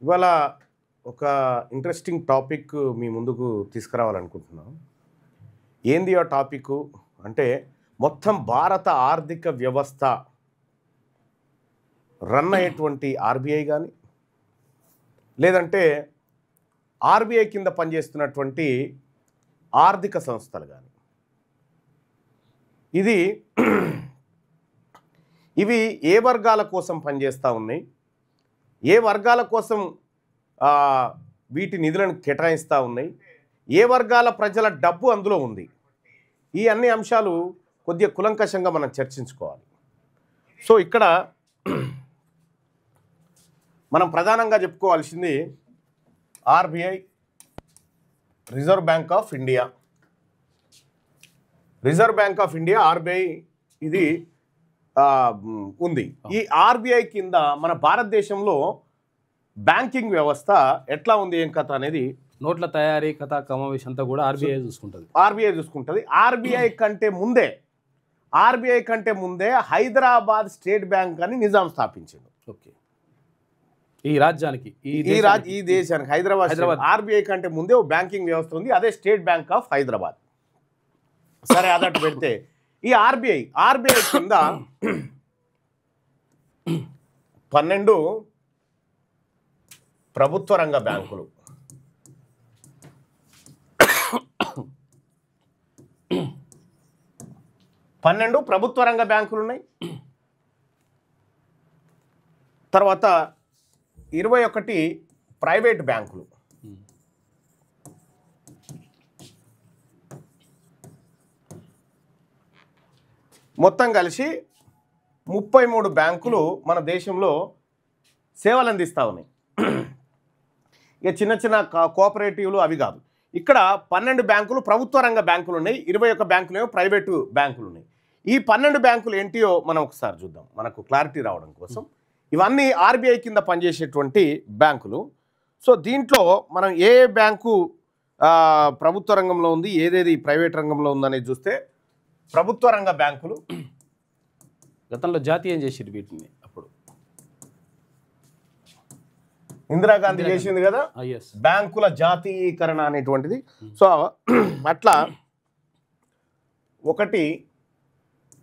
ఇవాళ ఒక interesting topic మీ ముందుకు తీసుకురావాలనుకుంటున్నాం. ఏంది ఆ టాపిక్ అంటే మొత్తం భారత ఆర్థిక వ్యవస్థ రన్ అయ్యేటువంటి ఆర్బీఐ కానీ లేదంటే ఆర్బీఐ కింద పనిచేస్తున్నటువంటి ఆర్థిక సంస్థలు కానీ ఇవి ఏ వర్గాల కోసం పనిచేస్తూ ఉన్నాయి, ఏ వర్గాల కోసం వీటి నిధులను కేటాయిస్తూ ఉన్నాయి, ఏ వర్గాల ప్రజల డబ్బు అందులో ఉంది, ఈ అన్ని అంశాలు కొద్దిగా కులంకషంగా మనం చర్చించుకోవాలి. సో ఇక్కడ మనం ప్రధానంగా చెప్పుకోవాల్సింది RBI, reserve bank of India. Reserve bank of India RBI ఇది ఉంది. ఈ ఆర్బీఐ కింద మన భారతదేశంలో బ్యాంకింగ్ వ్యవస్థ ఎట్లా ఉంది, ఏం కథ అనేది, నోట్ల తయారీ కథ కమావేశం అంతా కూడా ఆర్బీఐ చూసుకుంటుంది. ఆర్బీఐ కంటే ముందే హైదరాబాద్ స్టేట్ బ్యాంక్ అని నిజాం స్థాపించింది. ఓకే, ఈ రాజ్యానికి ఈ దేశానికి హైదరాబాద్ ఆర్బీఐ కంటే ముందే ఓ బ్యాంకింగ్ వ్యవస్థ ఉంది, అదే స్టేట్ బ్యాంక్ ఆఫ్ హైదరాబాద్. సరే, అదట్టు పెడితే ఈ ఆర్బీఐ కింద 12 ప్రభుత్వ రంగ బ్యాంకులు, 12 ప్రభుత్వ రంగ బ్యాంకులు ఉన్నాయి. తర్వాత 21 ప్రైవేట్ బ్యాంకులు. మొత్తం కలిసి 33 బ్యాంకులు మన దేశంలో సేవలు అందిస్తూ ఉన్నాయి. ఇక చిన్న చిన్న కోఆపరేటివ్లు అవి కాదు. ఇక్కడ 12 బ్యాంకులు ప్రభుత్వ రంగ బ్యాంకులు ఉన్నాయి, 21 బ్యాంకులు ఏమో ప్రైవేటు బ్యాంకులు ఉన్నాయి. ఈ 12 బ్యాంకులు ఏంటియో మనం ఒకసారి చూద్దాం, మనకు క్లారిటీ రావడం కోసం. ఇవన్నీ ఆర్బీఐ కింద పనిచేసేటువంటి బ్యాంకులు. సో దీంట్లో మనం ఏ బ్యాంకు ప్రభుత్వ రంగంలో ఉంది, ఏదేది ప్రైవేట్ రంగంలో ఉందనేది చూస్తే ప్రభుత్వ రంగ బ్యాంకులు గతంలో జాతీయం చేసేది వీటిని. అప్పుడు ఇందిరాగాంధీ చేసింది కదా బ్యాంకుల జాతీయకరణ అనేటువంటిది. సో అట్లా ఒకటి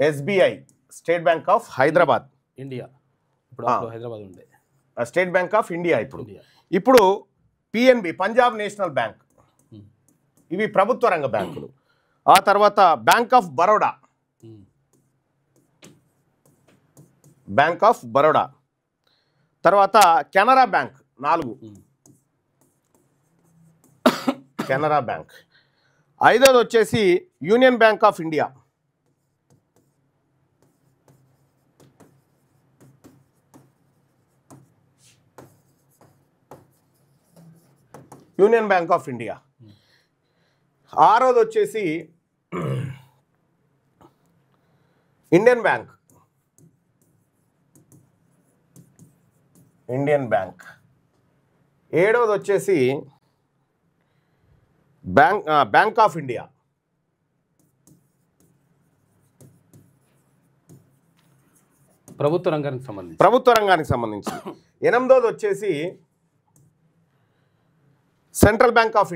SBI, state bank of Hyderabad India, ఇప్పుడు హైదరాబాద్ ఉండే స్టేట్ బ్యాంక్ ఆఫ్ ఇండియా. ఇప్పుడు పిఎన్బి, పంజాబ్ నేషనల్ బ్యాంక్, ఇవి ప్రభుత్వ రంగ బ్యాంకులు. ఆ తర్వాత బ్యాంక్ ఆఫ్ బరోడా, తర్వాత కెనరా బ్యాంక్ 4, కెనరా బ్యాంక్. 5వది వచ్చేసి union bank of India. Union bank of India. 6వది వచ్చేసి ఇండియన్ బ్యాంక్. 7వది వచ్చేసి బ్యాంక్ ఆఫ్ ఇండియా. ప్రభుత్వ రంగానికి సంబంధించి. 8వది వచ్చేసి సెంట్రల్ బ్యాంక్ ఆఫ్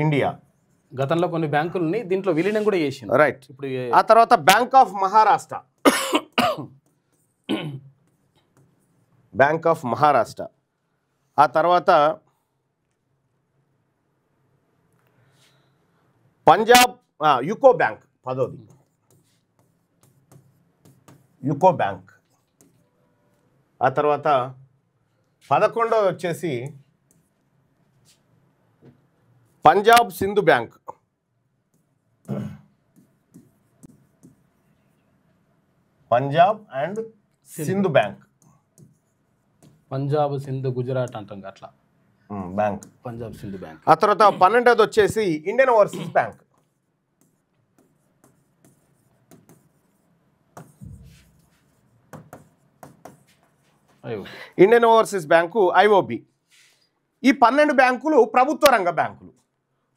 ఇండియా. గతంలో కొన్ని బ్యాంకులని దీంట్లో విలీనం కూడా చేసింది. రైట్. ఇప్పుడు ఆ తర్వాత బ్యాంక్ ఆఫ్ మహారాష్ట్ర. ఆ తర్వాత పంజాబ్ యూకో బ్యాంక్ 10వది, యూకో బ్యాంక్. ఆ తర్వాత 11వది వచ్చేసి Punjab Sind bank. Punjab and Sind bank. Punjab Sind Gujarat అంటాం అట్లా బ్యాంక్, పంజాబ్ సింధు బ్యాంక్. ఆ తర్వాత 12వది వచ్చేసి Indian overseas bank. Indian overseas bank, IOB. ఈ 12 బ్యాంకులు ప్రభుత్వ రంగ బ్యాంకులు.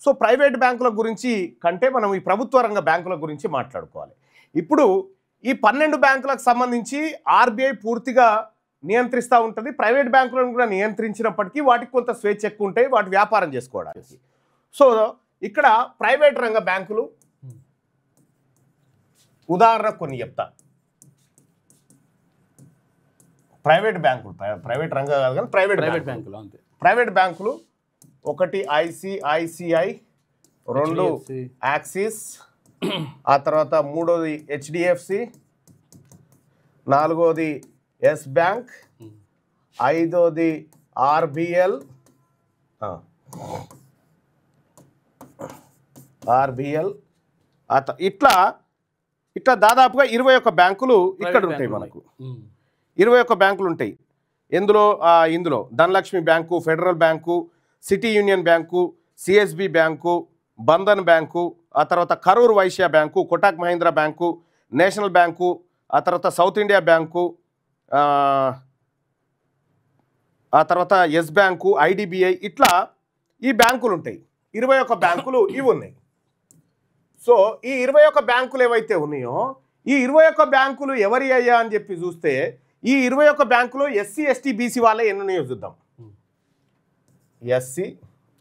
సో ప్రైవేట్ బ్యాంకుల గురించి కంటే మనం ఈ ప్రభుత్వ రంగ బ్యాంకుల గురించి మాట్లాడుకోవాలి. ఇప్పుడు ఈ 12 బ్యాంకులకు సంబంధించి ఆర్బీఐ పూర్తిగా నియంత్రిస్తూ ఉంటుంది. ప్రైవేట్ బ్యాంకులను కూడా నియంత్రించినప్పటికీ వాటికి కొంత స్వేచ్ఛ ఎక్కువ ఉంటాయి వాటి వ్యాపారం చేసుకోవడానికి. సో ఇక్కడ ప్రైవేట్ రంగ బ్యాంకులు ఉదాహరణ కొన్ని చెప్తా. ప్రైవేట్ బ్యాంకులు ప్రైవేట్ రంగం కాదు కానీ ప్రైవేట్ బ్యాంకులు అంతే. ప్రైవేట్ బ్యాంకులు 1 ఐసిఐసిఐ, 2 యాక్సిస్, ఆ తర్వాత 3వది హెచ్డిఎఫ్సి, 4వది ఎస్ బ్యాంక్, 5వది ఆర్బిఎల్, ఇట్లా దాదాపుగా 21 బ్యాంకులు ఇక్కడ ఉంటాయి. మనకు 21 బ్యాంకులు ఉంటాయి. ఇందులో Dhanlaxmi Bank, Federal Bank, City Union Bank, CSB Bank, Bandhan Bank, ఆ తర్వాత Karur Vysya Bank, Kotak Mahindra Bank, National Bank, ఆ తర్వాత సౌత్ ఇండియా బ్యాంకు, ఆ తర్వాత ఎస్ బ్యాంకు, ఐడిబిఐ, ఇట్లా ఈ బ్యాంకులు ఉంటాయి. 21 బ్యాంకులు ఇవి ఉన్నాయి. సో ఈ 21 బ్యాంకులు ఏవైతే ఉన్నాయో ఈ 21 బ్యాంకులు ఎవరి అయ్యా అని చెప్పి చూస్తే ఈ 21 బ్యాంకులు ఎస్సీ ఎస్టీ బీసీ వాళ్ళే ఎన్ని ఉన్నాయో చూద్దాం. ఎస్సీ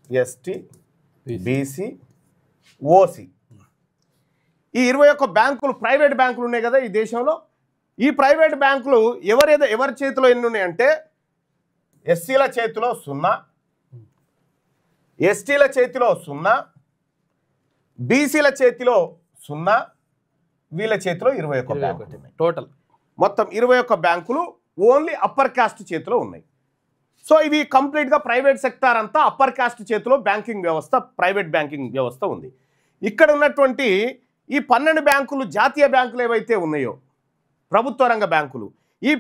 ఎస్టీ బీసీ ఓసీ ఈ 21 బ్యాంకులు ప్రైవేట్ బ్యాంకులు ఉన్నాయి కదా ఈ దేశంలో. ఈ ప్రైవేట్ బ్యాంకులు ఎవరి చేతిలో ఎన్ని ఉన్నాయంటే ఎస్సీల చేతిలో 0, ఎస్టీల చేతిలో 0, బీసీల చేతిలో 0, వీళ్ళ చేతిలో 21 బ్యాంకులు ఉన్నాయి. టోటల్ మొత్తం 21 బ్యాంకులు ఓన్లీ అప్పర్ కాస్ట్ చేతిలో ఉన్నాయి. సో ఇవి కంప్లీట్గా ప్రైవేట్ సెక్టార్ అంతా అప్పర్ కాస్ట్ చేతిలో బ్యాంకింగ్ వ్యవస్థ, ప్రైవేట్ బ్యాంకింగ్ వ్యవస్థ ఉంది. ఇక్కడ ఉన్నటువంటి ఈ 12 బ్యాంకులు జాతీయ బ్యాంకులు ఏవైతే ఉన్నాయో ప్రభుత్వ రంగ బ్యాంకులు, ఈ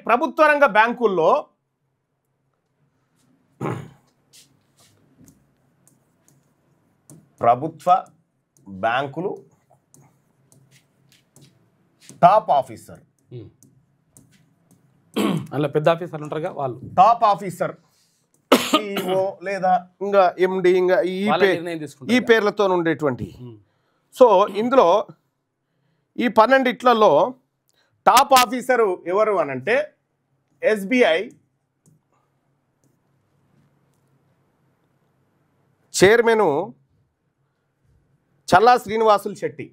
ప్రభుత్వ రంగ బ్యాంకుల్లో ప్రభుత్వ బ్యాంకులు టాప్ ఆఫీసర్, అలా పెద్ద ఆఫీసర్లు ఉంటారుగా వాళ్ళు, టాప్ ఆఫీసర్ సిఇఓ లేదా ఇంకా ఎండి ఇంకా ఈ పేర్లతో ఉండేటువంటి. సో ఇందులో ఈ 12 టాప్ ఆఫీసరు ఎవరు అనంటే ఎస్బీఐ చైర్మను చల్లా శ్రీనివాసులు శెట్టి.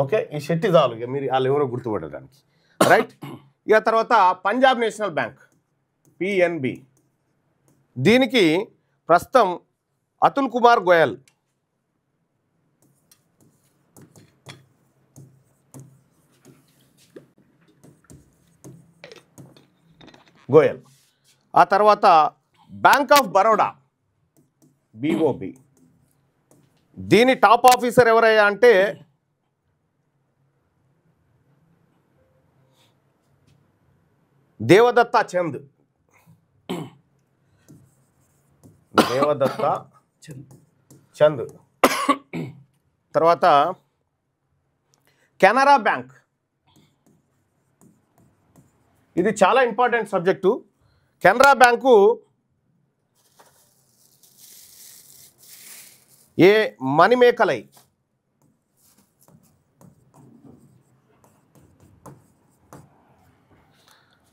ఓకే, ఈ శెట్టి చాలు ఇక మీరు వాళ్ళు ఎవరో గుర్తుపడడానికి, రైట్. ఇక తర్వాత పంజాబ్ నేషనల్ బ్యాంక్ పిఎన్బి, దీనికి ప్రస్తుతం అతుల్ కుమార్ గోయల్, ఆ తర్వాత బ్యాంక్ ఆఫ్ బరోడా బిఓబి, దీని టాప్ ఆఫీసర్ ఎవరయ్యా అంటే దేవదత్త చంద్. తర్వాత కెనరా బ్యాంక్, ఇది చాలా important subject. Canara Bank Manimekalai,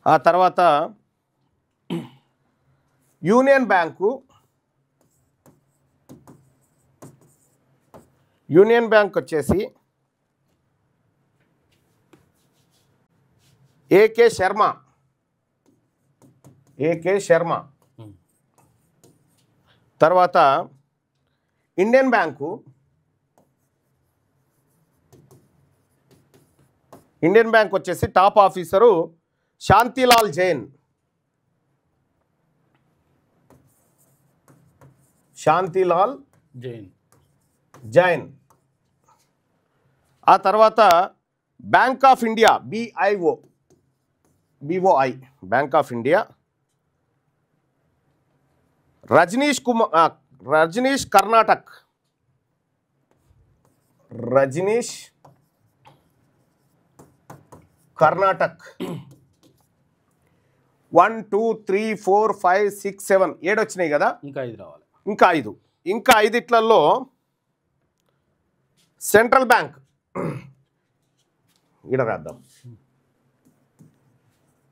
ఆ తర్వాత యూనియన్ బ్యాంక్ వచ్చేసి ఏకే శర్మ. తర్వాత ఇండియన్ బ్యాంకు వచ్చేసి టాప్ ఆఫీసరు శాంతిలాల్ జైన్. ఆ తర్వాత Bank of India BOI Bank of India Rajneesh Karnatak, Karnataka 1 2 3 4 5 6 7 7 వచ్చినాయి కదా, ఇంకా 5 రావాలి. ఇంకా 5 ఇట్లలో సెంట్రల్ బ్యాంక్ ఈడ రాద్దాం.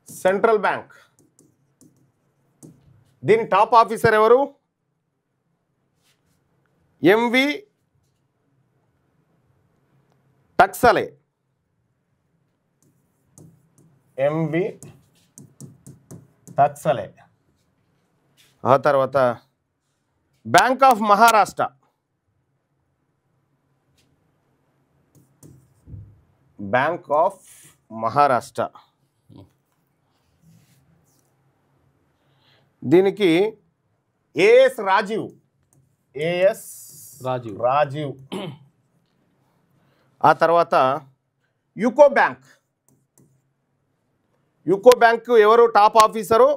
సెంట్రల్ బ్యాంక్ దీని టాప్ ఆఫీసర్ ఎవరు? ఎంవి టక్సలే. ఎంవి టక్సలే. ఆ తర్వాత Bank of Maharashtra, bank of Maharashtra దీనికి ఏఎస్ రాజీవ్, ఏఎస్ రాజీవ్. ఆ తర్వాత యూకో బ్యాంక్, యూకో బ్యాంక్ ఎవరు టాప్ ఆఫీసరు?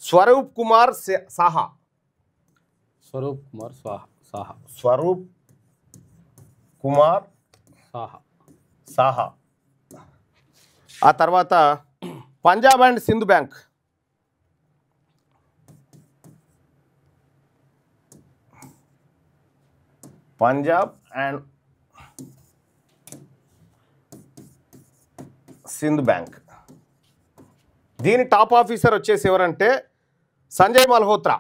స్వరూప్ కుమార్ సాహా. స్వరూప్ కుమార్ సాహా. స్వరూప్ కుమార్ సాహా. ఆ తర్వాత Punjab and Sindh bank, Punjab and Sindh bank దీని టాప్ ఆఫీసర్ వచ్చేసి ఎవరంటే సంజయ్ మల్హోత్రా.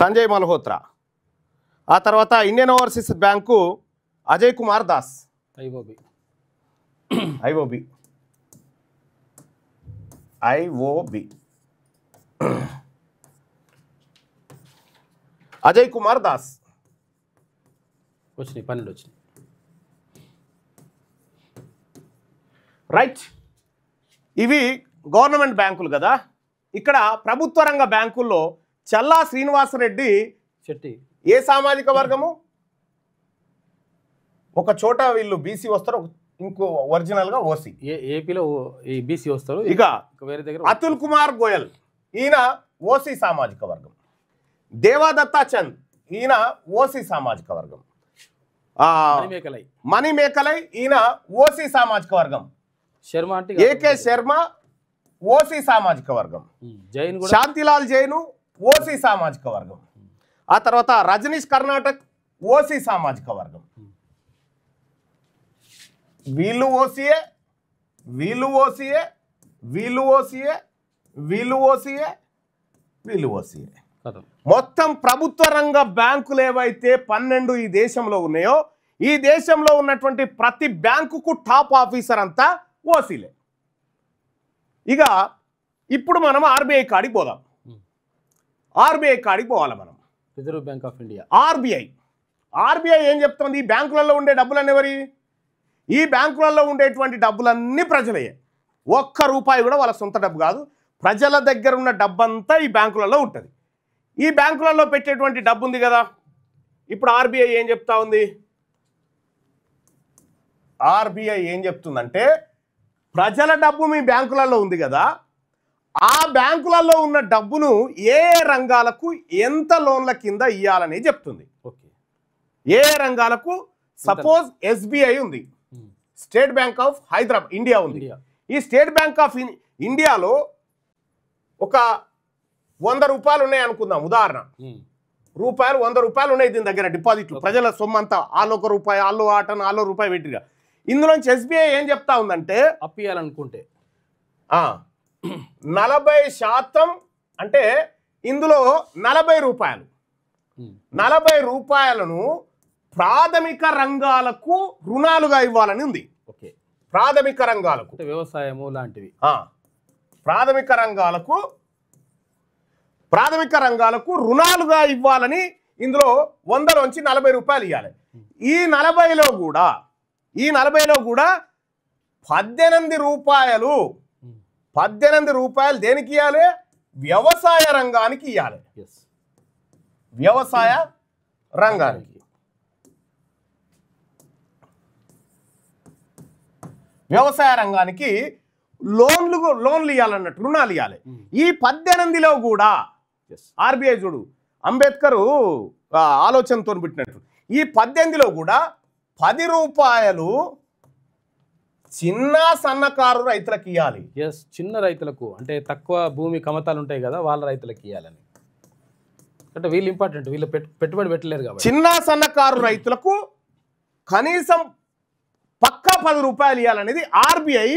సంజయ్ మల్హోత్రా. ఆ తర్వాత Indian overseas bank Ajay Kumar Das, IOB. Ajay Kumar Das. వచ్చినాయి 12 వచ్చినాయి. రైట్. ఇవి గవర్నమెంట్ బ్యాంకులు కదా. ఇక్కడ ప్రభుత్వ రంగ బ్యాంకుల్లో చల్లా శ్రీనివాసరెడ్డి చెట్టి ఏ సామాజిక వర్గము? ఒక చోట వీళ్ళు బీసీ వస్తారు, ఇంకో ఒరిజినల్గా ఓసీ. ఏపీలో ఈ బీసీ వస్తారు. ఇక వేరే దగ్గర అతుల్ కుమార్ గోయల్ ఈయన ఓసీ సామాజిక వర్గం. దేవాదత్తా చంద్ ఈయన ఓసీ సామాజిక వర్గం. మణి మేకలై ఈయన ఓసీ సామాజిక వర్గం. శర్మ అంటే ఏకే శర్మ ఓసీ సామాజిక వర్గం. జైన్ కూడా శాంతిలాల్ జైను ఓసీ సామాజిక వర్గం. ఆ తర్వాత రజనీష్ కర్ణాటక్ ఓసీ సామాజిక వర్గం. వీళ్ళు ఓసీఏ, వీళ్ళు ఓసీఏ, వీళ్ళు ఓసీఏ, వీళ్ళు ఓసీఏ, వీళ్ళు ఓసీఏ. మొత్తం ప్రభుత్వ రంగ బ్యాంకులు ఏవైతే 12 ఈ దేశంలో ఉన్నాయో, ఈ దేశంలో ఉన్నటువంటి ప్రతి బ్యాంకుకు టాప్ ఆఫీసర్ అంతా ఓసీలే. ఇక ఇప్పుడు మనం ఆర్బీఐ కాడికి పోదాం. ఆర్బీఐ కాడికి పోవాలి మనం. Reserve bank of India, RBI ఏం చెప్తుంది? ఈ బ్యాంకులలో ఉండే డబ్బులన్నీ ఎవరి? ఈ బ్యాంకులలో ఉండేటువంటి డబ్బులన్నీ ప్రజలయ్యే. ఒక్క రూపాయి కూడా వాళ్ళ సొంత డబ్బు కాదు. ప్రజల దగ్గర ఉన్న డబ్బంతా ఈ బ్యాంకులలో ఉంటుంది. ఈ బ్యాంకులలో పెట్టేటువంటి డబ్బు ఉంది కదా. ఇప్పుడు ఆర్బీఐ ఏం చెప్తా ఉంది? ఆర్బీఐ ఏం చెప్తుందంటే, ప్రజల డబ్బు మీ బ్యాంకులలో ఉంది కదా, ఆ బ్యాంకులలో ఉన్న డబ్బును ఏ రంగాలకు ఎంత లోన్ల కింద ఇవ్వాలని చెప్తుంది. ఏ రంగాలకు? సపోజ్ ఎస్బీఐ ఉంది, state bank of Hyderabad India ఉంది. ఈ స్టేట్ బ్యాంక్ ఆఫ్ ఇండియాలో ఒక 100 రూపాయలు ఉన్నాయి అనుకుందాం, ఉదాహరణ. 100 రూపాయలు ఉన్నాయి దీని దగ్గర డిపాజిట్లు. ప్రజల సొమ్మంతా ఆలో ఒక రూపాయి, ఆలో ఆటను, ఆలో రూపాయి పెట్టిగా. ఇందులోంచి ఎస్బీఐ ఏం చెప్తా ఉందంటే, అప్పియాలనుకుంటే 40% అంటే ఇందులో 40 రూపాయలు, 40 రూపాయలను ప్రాథమిక రంగాలకు రుణాలుగా ఇవ్వాలని ఉంది. ప్రాథమిక రంగాలకు, వ్యవసాయము లాంటివి. ప్రాథమిక రంగాలకు రుణాలుగా ఇవ్వాలని ఇందులో 100లోంచి 40 రూపాయలు ఇవ్వాలి. ఈ 40లో కూడా 18 రూపాయలు దేనికి ఇవ్వాలి? వ్యవసాయ రంగానికి ఇవ్వాలి. వ్యవసాయ రంగానికి. లోన్లు ఇవ్వాలన్నట్టు, రుణాలు ఇవ్వాలి. ఈ 18లో కూడా ఆర్బీఐ చూడు, అంబేద్కర్ ఆలోచనతో పెట్టినట్టు ఈ 18లో కూడా 10 రూపాయలు చిన్న సన్నకారు రైతులకు ఇవ్వాలి. ఎస్, చిన్న రైతులకు అంటే తక్కువ భూమి కమతాలు ఉంటాయి కదా, వాళ్ళ రైతులకు ఇవ్వాలని. అంటే వీళ్ళు ఇంపార్టెంట్, వీళ్ళు పెట్టుబడి పెట్టలేరు కాబట్టి చిన్న సన్నకారు రైతులకు కనీసం పక్కా 10 రూపాయలు ఇవ్వాలనేది ఆర్బీఐ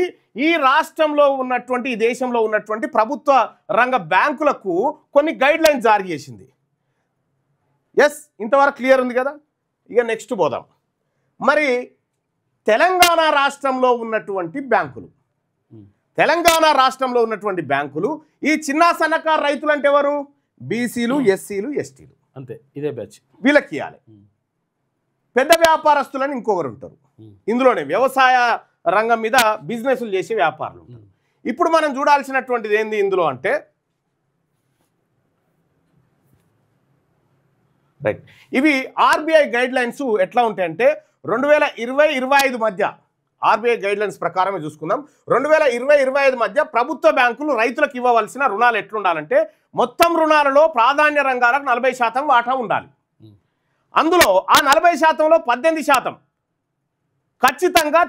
ఈ రాష్ట్రంలో ఉన్నటువంటి ఈ దేశంలో ఉన్నటువంటి ప్రభుత్వ రంగ బ్యాంకులకు కొన్ని గైడ్ లైన్స్ జారీ చేసింది. ఎస్, ఇంతవరకు క్లియర్ ఉంది కదా. ఇక నెక్స్ట్ పోదాం. మరి తెలంగాణ రాష్ట్రంలో ఉన్నటువంటి బ్యాంకులు, ఈ చిన్న సన్నకారు రైతులు అంటే ఎవరు? బీసీలు, ఎస్సీలు, ఎస్టీలు, అంతే. ఇదే బ్యాచ్ వీళ్ళకి ఇవ్వాలి. పెద్ద వ్యాపారస్తులని ఇంకొకరు ఉంటారు, ఇందులోనే వ్యవసాయ రంగం మీద బిజినెస్లు చేసే వ్యాపారులు ఉంటారు. ఇప్పుడు మనం చూడాల్సినటువంటిది ఏంది ఇందులో అంటే, రైట్, ఇవి ఆర్బీఐ గైడ్ లైన్స్ ఎట్లా ఉంటాయంటే 2020-25 మధ్య ఆర్బీఐ గైడ్ లైన్స్ ప్రకారమే చూసుకుందాం. 2020-25 మధ్య ప్రభుత్వ బ్యాంకులు రైతులకు ఇవ్వవలసిన రుణాలు ఎట్లుండాలంటే, మొత్తం రుణాలలో ప్రాధాన్య రంగాలకు 40% వాటా ఉండాలి. అందులో ఆ 40%లో 18% ఖచ్చితంగా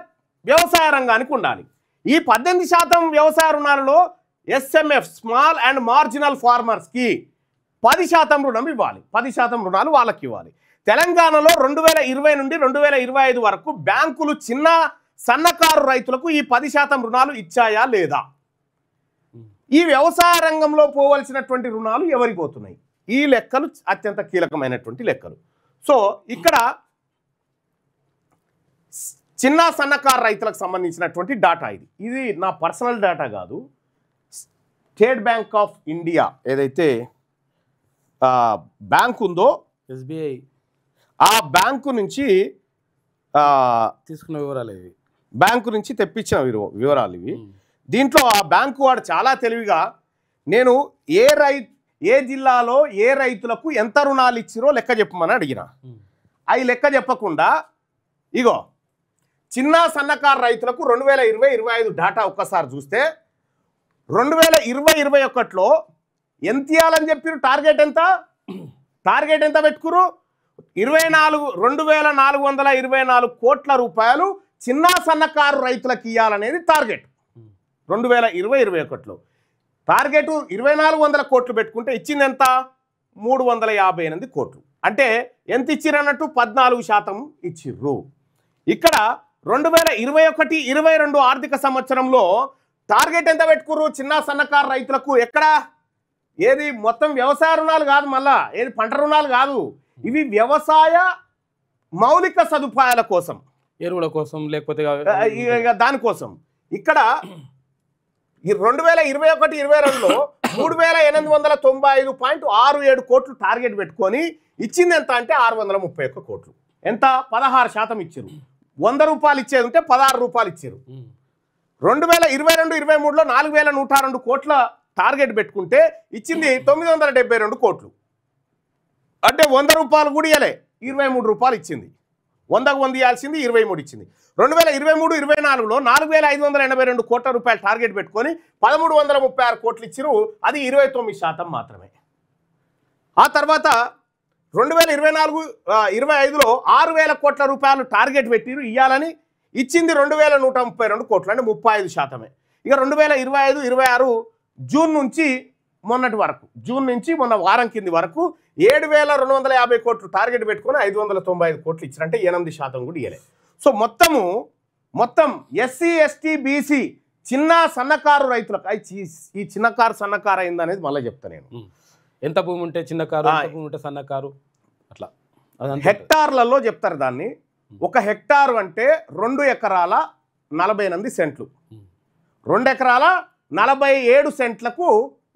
వ్యవసాయ రంగానికి ఉండాలి. ఈ 18% వ్యవసాయ రుణాలలో ఎస్ఎంఎఫ్, స్మాల్ అండ్ మార్జినల్ ఫార్మర్స్కి 10% రుణం ఇవ్వాలి. 10% రుణాలు వాళ్ళకి ఇవ్వాలి. తెలంగాణలో 2020 నుండి 2025 వరకు బ్యాంకులు చిన్న సన్నకారు రైతులకు ఈ 10% రుణాలు ఇచ్చాయా లేదా? ఈ వ్యవసాయ రంగంలో పోవలసినటువంటి రుణాలు ఎవరికి పోతున్నాయి? ఈ లెక్కలు అత్యంత కీలకమైనటువంటి లెక్కలు. సో ఇక్కడ చిన్న సన్నకారు రైతులకు సంబంధించినటువంటి డాటా ఇది నా పర్సనల్ డాటా కాదు. స్టేట్ బ్యాంక్ ఆఫ్ ఇండియా ఏదైతే బ్యాంక్ ఉందో, ఎస్బీఐ, ఆ బ్యాంకు నుంచి తీసుకున్న వివరాలు ఇవి, బ్యాంకు నుంచి తెప్పించిన వివరాలు ఇవి. దీంట్లో ఆ బ్యాంకు వాడు చాలా తెలివిగా నేను ఏ జిల్లాలో ఏ రైతులకు ఎంత రుణాలు ఇచ్చిరో లెక్క చెప్పమని అడిగిన. అవి లెక్క చెప్పకుండా ఇగో చిన్న సన్నకారు రైతులకు 2020-25 డాటా ఒక్కసారి చూస్తే 2020-21లో ఎంత ఇవ్వాలని చెప్పారు? టార్గెట్ ఎంత పెట్టుకురు? 2,424 కోట్ల రూపాయలు చిన్న సన్నకారు రైతులకు ఇవ్వాలనేది టార్గెట్. 2020-21లో టార్గెట్ 2,400 కోట్లు పెట్టుకుంటే ఇచ్చింది ఎంత? 358 కోట్లు. అంటే ఎంత ఇచ్చిర్రు అన్నట్టు? 14% ఇచ్చిర్రు. ఇక్కడ 2021-22 ఆర్థిక సంవత్సరంలో టార్గెట్ ఎంత పెట్టుకుర్రు చిన్న సన్నకారు రైతులకు? ఎక్కడ? ఏది మొత్తం వ్యవసాయ రుణాలు కాదు, మళ్ళా ఏది పంట రుణాలు కాదు, ఇవి వ్యవసాయ మౌలిక సదుపాయాల కోసం, ఎరువుల కోసం, లేకపోతే దానికోసం. ఇక్కడ 2021-22లో 3,895.67 కోట్లు టార్గెట్ పెట్టుకొని ఇచ్చింది ఎంత అంటే 631 కోట్లు. ఎంత? 16% ఇచ్చారు. 100 రూపాయలు ఇచ్చేది ఉంటే 16 రూపాయలు ఇచ్చారు. 2022-23లో 4,102 కోట్ల టార్గెట్ పెట్టుకుంటే ఇచ్చింది 972 కోట్లు. అంటే 100 రూపాయలు కూడా ఇవ్వలే, 23 రూపాయలు ఇచ్చింది. 100కు 100 ఇవ్వాల్సింది 23 ఇచ్చింది. 2023-24లో 4,582 కోట్ల రూపాయలు టార్గెట్ పెట్టుకొని 1,336 కోట్లు ఇచ్చిరు. అది 29% మాత్రమే. ఆ తర్వాత 2024-25లో 6,000 కోట్ల రూపాయలు టార్గెట్ పెట్టిరు ఇవ్వాలని, ఇచ్చింది 2,132 కోట్లు, అంటే 35%. ఇక 2025-26 జూన్ నుంచి మొన్నటి వరకు, జూన్ నుంచి మొన్న వారం కింది వరకు 7,250 కోట్లు టార్గెట్ పెట్టుకొని 595 కోట్లు ఇచ్చారు. అంటే 8% కూడా ఇవ్వలేదు. సో మొత్తం ఎస్సీ, ఎస్టీ, బీసీ చిన్న సన్నకారు రైతులకు ఈ చిన్నకారు సన్నకారు అయింది అనేది మళ్ళీ చెప్తా నేను. ఎంత భూమి ఉంటే చిన్నకారు, ఎంత భూమి ఉంటే సన్నకారు, అట్లా హెక్టార్లలో చెప్తారు దాన్ని. 1 హెక్టారు అంటే 2 ఎకరాల 48 సెంట్లు, 2 ఎకరాల 47 సెంట్లకు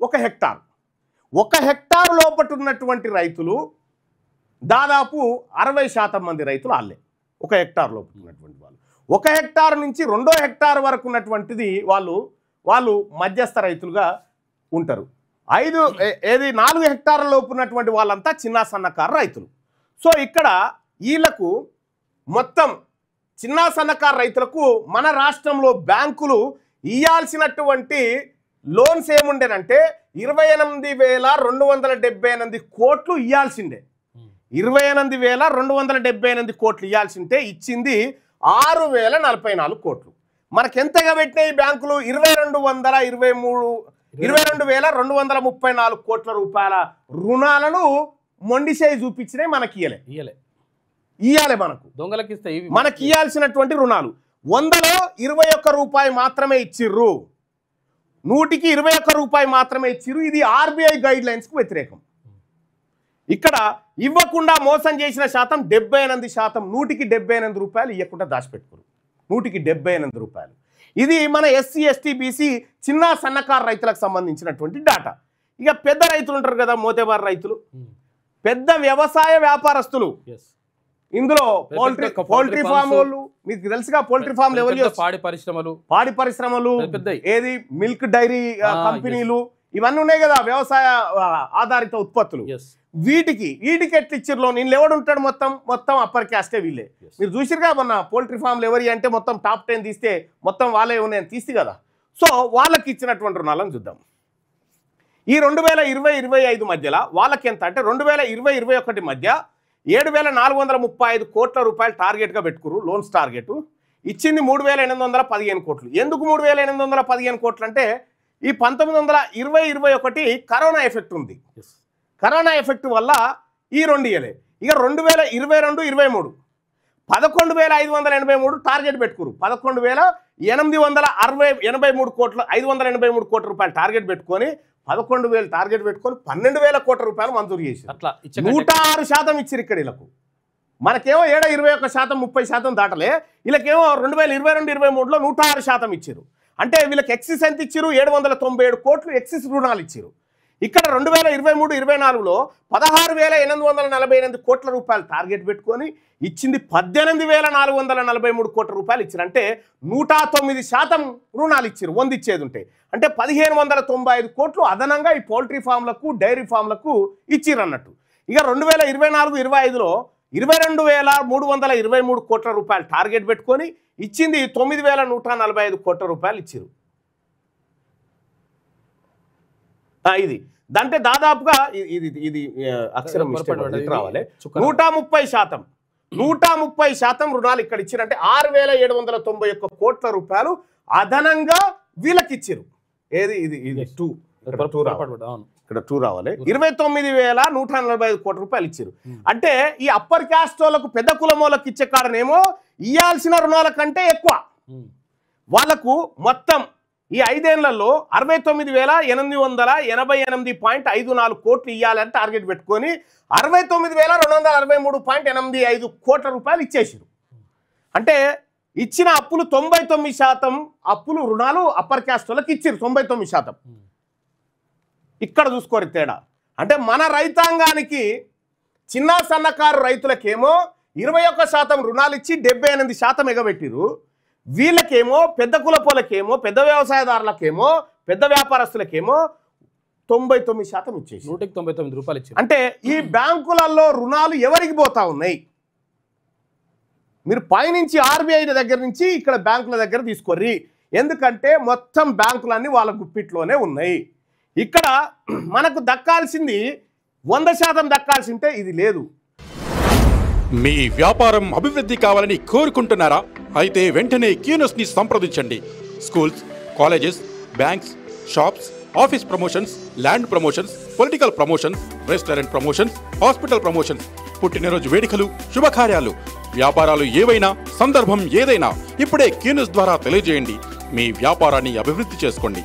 1 హెక్టార్. 1 హెక్టార్ లోపల ఉన్నటువంటి రైతులు దాదాపు 60% మంది రైతులు వాళ్ళే 1 హెక్టార్ లోపల ఉన్నటువంటి వాళ్ళు. 1 హెక్టార్ నుంచి 2వ హెక్టార్ వరకు ఉన్నటువంటిది వాళ్ళు మధ్యస్థ రైతులుగా ఉంటారు. 4 హెక్టార్ల లోపు ఉన్నటువంటి వాళ్ళంతా చిన్న సన్నకారు రైతులు. సో ఇక్కడ వీళ్ళకు మొత్తం చిన్న సన్నకారు రైతులకు మన రాష్ట్రంలో బ్యాంకులు ఇవ్వాల్సినటువంటి లోన్స్ ఏముండేనంటే 28,278 కోట్లు ఇవ్వాల్సిందే. 28,278 కోట్లు ఇవ్వాల్సింటే ఇచ్చింది 6,044 కోట్లు. మనకెంతగా పెట్టినాయి ఈ బ్యాంకులు? 22,234 కోట్ల రూపాయల రుణాలను మొండిసేయి చూపించినాయి. మనకి ఇయ్యాలి మనకు దొంగలకి ఇస్తే మనకి ఇయ్యాల్సినటువంటి రుణాలు 100లో 21 రూపాయి మాత్రమే ఇచ్చిర్రు. 100కి 21 రూపాయి మాత్రమే ఇచ్చిర్రు. ఇది ఆర్బీఐ గైడ్ లైన్స్కు వ్యతిరేకం. ఇక్కడ ఇవ్వకుండా మోసం చేసిన శాతం 78%. 100కి 78 రూపాయలు ఇవ్వకుండా దాచిపెట్టుకోరు. 100కి 78 రూపాయలు. ఇది మన ఎస్సీ ఎస్టీ బీసీ చిన్న సన్నకారు రైతులకు సంబంధించినటువంటి డాటా. ఇక పెద్ద రైతులు ఉంటారు కదా, మోతేబారు రైతులు, పెద్ద వ్యవసాయ వ్యాపారస్తులు. ఇందులో పౌల్ట్రీ ఫామ్ వాళ్ళు, మీకు తెలుసుగా పౌల్ట్రీ ఫామ్లు ఎవరు? పాడి పరిశ్రమలు, ఏది మిల్క్ డైరీ కంపెనీలు, ఇవన్నీ ఉన్నాయి కదా వ్యవసాయ ఆధారిత ఉత్పత్తులు. వీటికి ఎట్లా ఇచ్చిర్లో నేను ఎవడు ఉంటాడు? మొత్తం అప్పర్ క్యాస్టే వీళ్ళే. మీరు చూసిరుగా మొన్న పౌల్ట్రీ ఫామ్లు ఎవరి అంటే మొత్తం టాప్ 10 తీస్తే మొత్తం వాళ్ళే ఉన్నాయని తీస్తే కదా. సో వాళ్ళకి ఇచ్చినటువంటి రుణాలను చూద్దాం. ఈ 2020-25 మధ్యలో వాళ్ళకి ఎంత అంటే 2020-21 మధ్య 7,435 కోట్ల రూపాయలు టార్గెట్గా పెట్టుకురు. లోన్స్ టార్గెట్ ఇచ్చింది 3,815 కోట్లు. ఎందుకు 3,815 కోట్లు అంటే ఈ 1920-21 కరోనా ఎఫెక్ట్ ఉంది. కరోనా ఎఫెక్ట్ వల్ల ఈ 2 ఇయలే. ఇక 2022-23 11,583 టార్గెట్ పెట్టుకురు. 11,883 కోట్లు 583 కోట్ల రూపాయలు టార్గెట్ పెట్టుకొని 11,000 టార్గెట్ పెట్టుకొని 12,000 కోట్ల రూపాయలు మంజూరు చేసి 106% ఇచ్చిరు. ఇక్కడ వీళ్ళకు మనకేమో 21%, 30% దాటలే. వీళ్ళకేమో 2022-23లో 106% ఇచ్చారు. అంటే వీళ్ళకి ఎక్సిస్ ఎంత ఇచ్చారు? 797 కోట్లు ఎక్సిస్ రుణాలు ఇచ్చారు. ఇక్కడ 2023-24లో 16,848 కోట్ల రూపాయలు టార్గెట్ పెట్టుకొని ఇచ్చింది 18,443 కోట్ల రూపాయలు ఇచ్చారు. అంటే 109% రుణాలు ఇచ్చారు. 100 ఇచ్చేది ఉంటే అంటే 1,595 కోట్లు అదనంగా ఈ పౌల్ట్రీ ఫామ్లకు డైరీ ఫామ్లకు ఇచ్చిర్రు అన్నట్టు. ఇక 2024-25లో 22,323 కోట్ల రూపాయలు టార్గెట్ పెట్టుకొని ఇచ్చింది 9,145 కోట్ల రూపాయలు ఇచ్చిరు. ఇది అంటే దాదాపుగా ఇది అక్షరం రావాలి. 130% రుణాలు ఇక్కడ ఇచ్చారు. అంటే 6,791 కోట్ల రూపాయలు అదనంగా వీళ్ళకి ఇచ్చారు. ఏది ఇది 2 ఇక్కడ 2 రావాలి. 29,145 కోట్ల రూపాయలు ఇచ్చారు. అంటే ఈ అప్పర్ క్యాస్ట్ వాళ్ళకు పెద్ద కులం వాళ్ళకి ఇచ్చే కారణమేమో ఇవ్వాల్సిన రుణాల కంటే ఎక్కువ. వాళ్ళకు మొత్తం ఈ 5 ఏళ్లలో 69,888.54 కోట్లు ఇవ్వాలని టార్గెట్ పెట్టుకొని 69,263.85 కోట్ల రూపాయలు ఇచ్చేసారు. అంటే ఇచ్చిన అప్పులు 99% అప్పులు రుణాలు అప్పర్ క్యాస్ట్ వాళ్ళకి ఇచ్చారు. 99%. ఇక్కడ చూసుకోరు తేడా. అంటే మన రైతాంగానికి చిన్న సన్నకారు రైతులకేమో 21% రుణాలు ఇచ్చి 78% ఎగబెట్టిరు. వీళ్ళకేమో పెద్ద కులపోలకేమో పెద్ద వ్యవసాయదారులకేమో పెద్ద వ్యాపారస్తులకేమో 99% ఇచ్చేసి 199 రూపాయలు ఇచ్చారు. అంటే ఈ బ్యాంకులలో రుణాలు ఎవరికి పోతా ఉన్నాయి? మీరు పైనుంచి ఆర్బీఐ దగ్గర నుంచి ఇక్కడ బ్యాంకుల దగ్గర తీసుకోర్రి. ఎందుకంటే మొత్తం బ్యాంకులన్నీ వాళ్ళ గుప్పిట్లోనే ఉన్నాయి. ఇక్కడ మనకు దక్కాల్సింది 100% దక్కాల్సింటే ఇది లేదు. మీ వ్యాపారం అభివృద్ధి కావాలని కోరుకుంటున్నారా? అయితే వెంటనే క్యూనస్ని సంప్రదించండి. Schools, colleges, banks, shops, office promotions, land promotions, political promotions, restaurant promotions, hospital promotions, పుట్టినరోజు వేడుకలు, శుభకార్యాలు, వ్యాపారాలు ఏవైనా, సందర్భం ఏదైనా ఇప్పుడే క్యూనస్ ద్వారా తెలియజేయండి. మీ వ్యాపారాన్ని అభివృద్ధి చేసుకోండి.